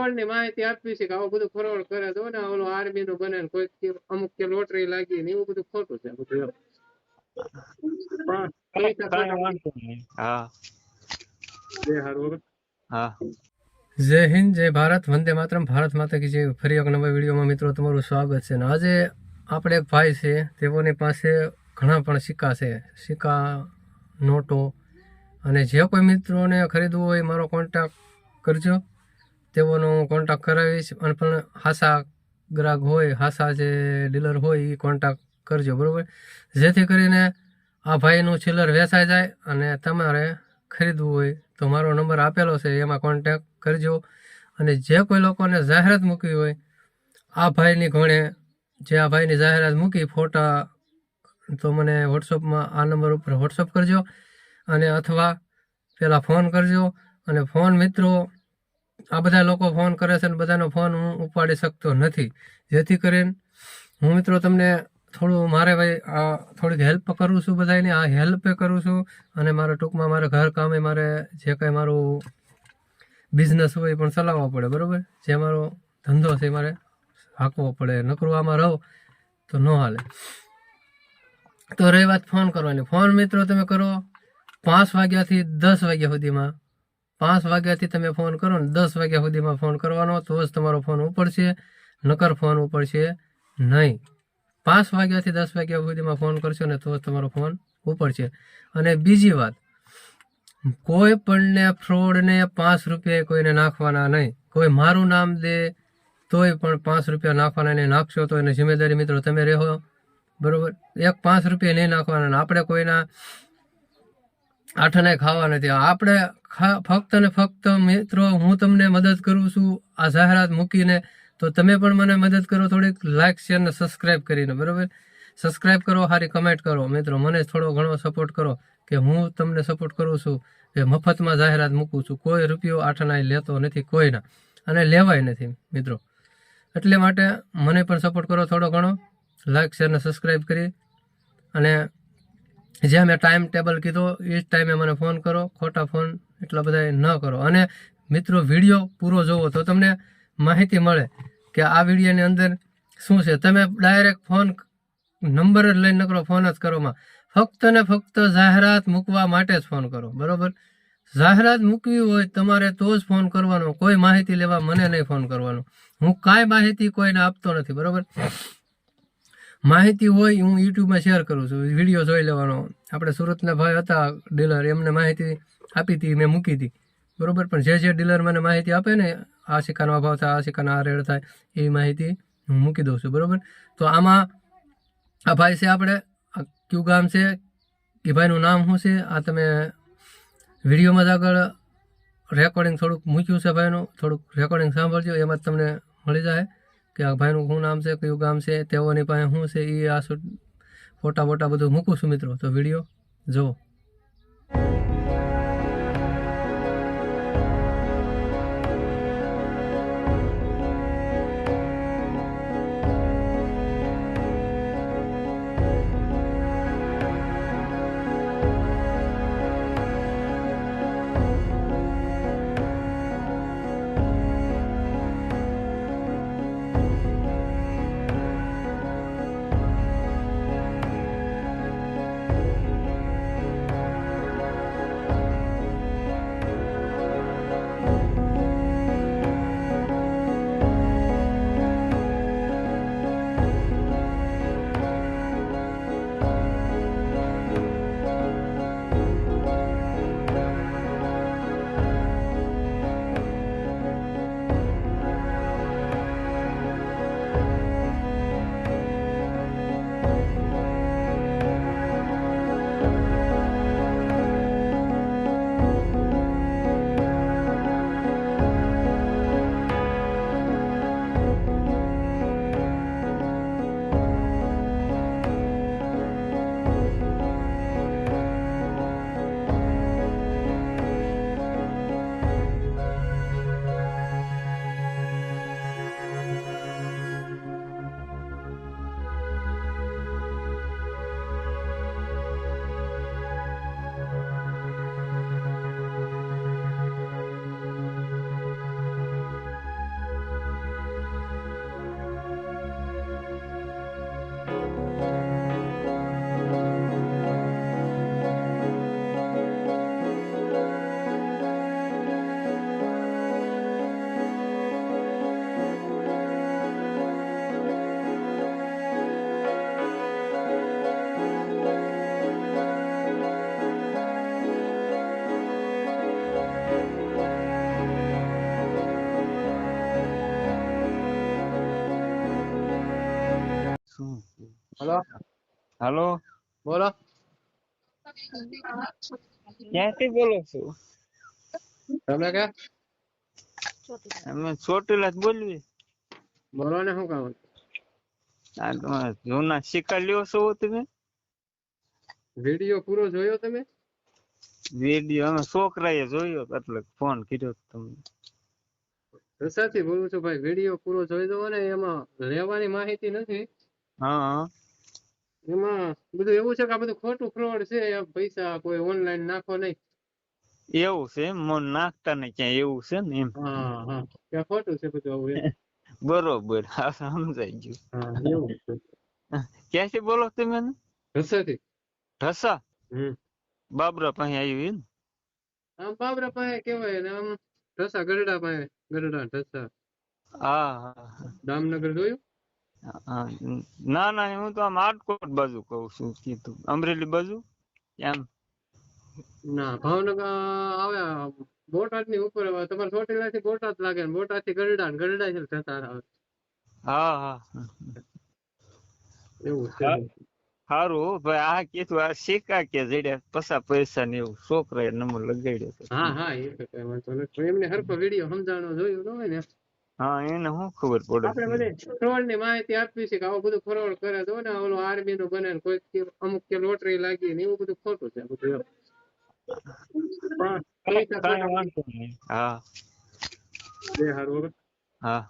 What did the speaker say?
Fraud ની માહિતી આપવી છે કે આવું બધું ફ્રોડ કરે તો ને ઓલો આર્મી નું બને ને કોઈ અમુક કે લોટરી લાગી ને એવું બધું ખોટું છે બધું જય હિન્દ, જય ભારત, વંદે માતરમ, ભારત માતા કી જય। ફરી એક નવા વિડીયોમાં મિત્રો તમારું સ્વાગત છે। આજે આપણે એક ભાઈ છે, તેઓની પાસે ઘણા પણ સિક્કા છે, સિક્કા નોટો, અને જે કોઈ મિત્રોને ખરીદવું હોય મારો કોન્ટેક્ટ કરજો, તેઓનો કોન્ટેક્ટ કરાવીશ। અને પણ હાસા ગ્રાહક હોય, હાસા જે ડીલર હોય એ કોન્ટેક્ટ કરજો, બરાબર, જેથી કરીને આ ભાઈનું ચિલ્લર વેચાઈ જાય અને તમારે ખરીદવું હોય તો મારો નંબર આપેલો છે, એમાં કોન્ટેક્ટ કરજો। અને જે કોઈ લોકોને જાહેરાત મૂકવી હોય આ ભાઈની ઘોડે, જે આ ભાઈની જાહેરાત મૂકી ફોટા, તો મને વોટ્સઅપમાં આ નંબર ઉપર વોટ્સઅપ કરજો, અને અથવા પહેલાં ફોન કરજો। અને ફોન મિત્રો આ બધા લોકો ફોન કરે છે અને બધાનો ફોન હું ઉપાડી શકતો નથી, જેથી કરીને હું મિત્રો તમને થોડું મારે ભાઈ આ થોડીક હેલ્પ કરું છું, બધાની આ હેલ્પ કરું છું। અને મારે ટૂંકમાં મારે ઘર કામે મારે જે કાંઈ મારું બિઝનેસ હોય પણ ચલાવવો પડે, બરાબર, જે મારો ધંધો છે મારે હાંકવો પડે, નકરું આમાં રહો તો ન હાલે। તો રહી વાત ફોન કરવાની, ફોન મિત્રો તમે કરો 5 વાગ્યાથી 10 વાગ્યા સુધીમાં, 5 વાગ્યાથી તમે ફોન કરો ને 10 વાગ્યા સુધીમાં ફોન કરવાનો, તો જ તમારો ફોન ઉપડશે, નકર ફોન ઉપડશે નહીં। 5 વાગ્યાથી 10 વાગ્યા સુધીમાં ફોન કરશો ને તો જ તમારો ફોન ઉપડશે। અને બીજી વાત, કોઈ પણને ફ્રોડને 5 રૂપિયા કોઈને નાખવાના નહીં। કોઈ મારું નામ દે તોય પણ 5 રૂપિયા નાખવાના નહીં, નાખશો તો એની જિમ્મેદારી મિત્રો તમે રહો, બરાબર। એક 5 રૂપિયા નહીં નાખવાના, આપણે કોઈના આઠાને ખાવા નથી, આપણે ફક્ત ને ફક્ત મિત્રો હું તમને મદદ કરું છું આ જાહેરાત મૂકીને, તો તમે પણ મને મદદ કરો થોડીક લાઇક શેર ને સબસ્ક્રાઈબ કરીને, બરાબર, સબસ્ક્રાઈબ કરો, સારી કમેન્ટ કરો મિત્રો, મને થોડો ઘણો સપોર્ટ કરો કે હું તમને સપોર્ટ કરું છું કે મફતમાં જાહેરાત મૂકું છું, કોઈ રૂપિયો આઠાના લેતો નથી કોઈના, અને લેવાય નથી મિત્રો, એટલે માટે મને પણ સપોર્ટ કરો થોડો ઘણો, લાઇક શેર ને સબસ્ક્રાઈબ કરી, અને જે મેં ટાઈમ ટેબલ કીધો એ જ ટાઈમે મને ફોન કરો, ખોટા ફોન એટલા બધા ન કરો। અને મિત્રો વિડીયો પૂરો જોવો તો તમને માહિતી મળે કે આ વિડીયોની અંદર શું છે। તમે ડાયરેક્ટ ફોન નંબર જ લઈને નકરો ફોન જ કરોમાં, ફક્ત ને ફક્ત જાહેરાત મૂકવા માટે જ ફોન કરો, બરાબર, જાહેરાત મૂકવી હોય તમારે તો જ ફોન કરવાનો, કોઈ માહિતી લેવા મને નહીં ફોન કરવાનો, હું કાંઈ માહિતી કોઈને આપતો નથી, બરાબર। માહિતી હોય હું યુટ્યુબમાં શેર કરું છું, વિડીયો જોઈ લેવાનો। આપણે સુરતના ભાઈ હતા ડીલર, એમને માહિતી આપી હતી, મેં મૂકી હતી, બરાબર, પણ જે ડીલર મને માહિતી આપે ને આ સિક્કાનો અભાવ થાય, આ સિક્કાનો આ રેડ થાય, એવી માહિતી હું મૂકી દઉં છું, બરાબર। તો આમાં આ ભાઈ છે, આપણે કયું ગામ છે, એ ભાઈનું નામ શું છે, આ તમે વિડીયોમાં જ આગળ રેકોર્ડિંગ થોડુંક મૂક્યું છે ભાઈનું, થોડુંક રેકોર્ડિંગ સાંભળજો, એમાં જ તમને મળી જાય કે આ ભાઈનું શું નામ છે, કયું ગામ છે, તેઓની પાસે શું છે, એ આ ફોટા બોટા બધું મૂકું છું મિત્રો, તો વિડીયો જુઓ। હલો, હાલો, બોલો. ક્યાંથી બોલો છો? તમે ક્યાં? અમે ચોટીલા જ બોલવી. બોલો ને, શું કામ? આ તમારા જૂના સિક્કા લ્યો છો તમે? વિડીયો પૂરો જોયો તમે? વિડીયો અમે છોકરાએ જોયો એટલે ફોન કર્યો તમને. રસાથી બોલું છું ભાઈ, વિડીયો પૂરો જોઈ દો ને. એમાં લેવાની માહિતી નથી. હા એમાં બધું એવું છે કે આ બધું ખોટું ફ્રોડ છે. આ પૈસા કોઈ ઓનલાઈન નાખો નહીં. એવું છે એમ? મન નાખતા ને ક્યાં એવું છે ને એમ. હા હા, ત્યાં ખોટું છે બધું આવું એમ. બરોબર, હા સમજાઈ ગયું. હા, એવું છે. ક્યાંથી બોલો તમે? રસાથી. ઢસા હમ. બાબરા પાસે આવ્યું એમ? આમ બાબરા પાસે કેવાય ને, આમ ઢસા ગરડા પાસે. ગરડા ઢસા હા હા દામનગર જોયું? હા. ના ના, હું તો આમ રાજકોટ બાજુ કઉ છું, કીધું અમરેલી બાજુ એમ. ના, ભાવનગર આવે. બોટાદ ની ઉપર આવે. તમારે ચોટીલા થી બોટાદ લાગે ને બોટાદ થી ગરડા ને ગરડા થી ઢસા આવે. હા હા એવું છે. હા. સારું હો ભાઈ, આ કીધું આ સિક્કા કે જડ્યા પૈસા પૈસા ને એવું છોકરાએ નંબર લગાડ્યો હતો. હા હા, એ તો કઈ વાંધો નથી. પણ એમને હરખો વિડીયો સમજાણો જોયું ન હોય ને. હા, એને શું ખબર આપણે પડે. બધી ફ્રોડ ની માહિતી આપવી છે કે આવું બધું ફ્રોડ કરે તો ને ઓલું આર્મી નું બને ને કોઈ અમુક કે લોટરી લાગી ને એવું બધું ખોટું છે બધું એમ. પણ પૈસા કાંઈ ખોટા વાંધો નહીં. હા બે હારું. હા.